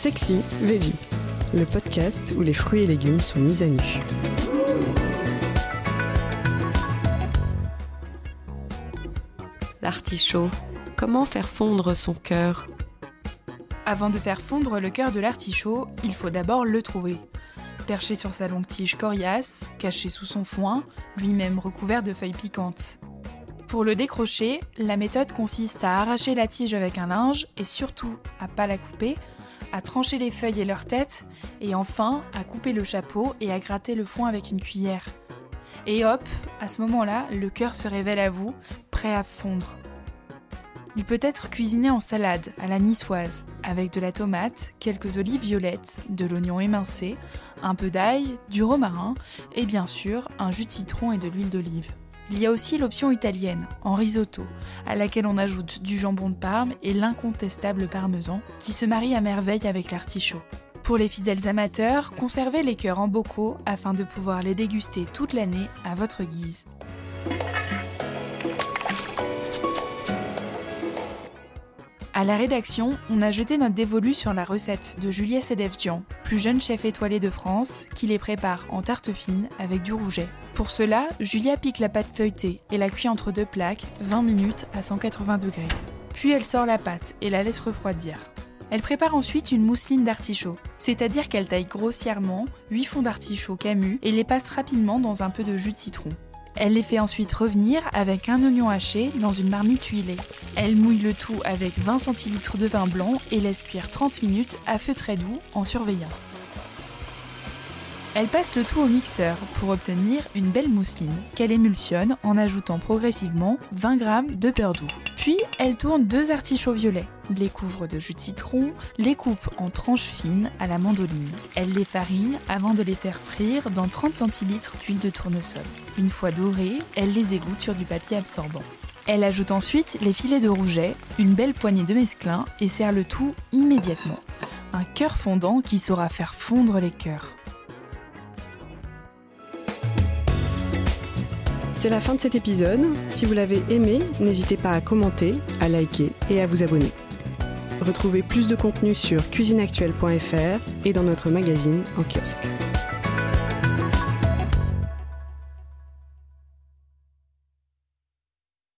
Sexy Veggie, le podcast où les fruits et légumes sont mis à nu. L'artichaut, comment faire fondre son cœur ? Avant de faire fondre le cœur de l'artichaut, il faut d'abord le trouver. Perché sur sa longue tige coriace, caché sous son foin, lui-même recouvert de feuilles piquantes. Pour le décrocher, la méthode consiste à arracher la tige avec un linge et surtout à pas la couper, à trancher les feuilles et leur tête, et enfin à couper le chapeau et à gratter le foin avec une cuillère. Et hop, à ce moment-là, le cœur se révèle à vous, prêt à fondre. Il peut être cuisiné en salade, à la niçoise, avec de la tomate, quelques olives violettes, de l'oignon émincé, un peu d'ail, du romarin et bien sûr un jus de citron et de l'huile d'olive. Il y a aussi l'option italienne, en risotto, à laquelle on ajoute du jambon de Parme et l'incontestable parmesan, qui se marie à merveille avec l'artichaut. Pour les fidèles amateurs, conservez les cœurs en bocaux afin de pouvoir les déguster toute l'année à votre guise. À la rédaction, on a jeté notre dévolu sur la recette de Julia Sedefjian, plus jeune chef étoilée de France, qui les prépare en tarte fine avec du rouget. Pour cela, Julia pique la pâte feuilletée et la cuit entre deux plaques, 20 minutes à 180 degrés. Puis elle sort la pâte et la laisse refroidir. Elle prépare ensuite une mousseline d'artichaut, c'est-à-dire qu'elle taille grossièrement 8 fonds d'artichaut camus et les passe rapidement dans un peu de jus de citron. Elle les fait ensuite revenir avec un oignon haché dans une marmite huilée. Elle mouille le tout avec 20 cl de vin blanc et laisse cuire 30 minutes à feu très doux en surveillant. Elle passe le tout au mixeur pour obtenir une belle mousseline qu'elle émulsionne en ajoutant progressivement 20 g de beurre doux. Puis elle tourne 2 artichauts violets, les couvre de jus de citron, les coupe en tranches fines à la mandoline. Elle les farine avant de les faire frire dans 30 cl d'huile de tournesol. Une fois dorées, elle les égoutte sur du papier absorbant. Elle ajoute ensuite les filets de rouget, une belle poignée de mesclun et sert le tout immédiatement. Un cœur fondant qui saura faire fondre les cœurs. C'est la fin de cet épisode. Si vous l'avez aimé, n'hésitez pas à commenter, à liker et à vous abonner. Retrouvez plus de contenu sur cuisineactuelle.fr et dans notre magazine en kiosque.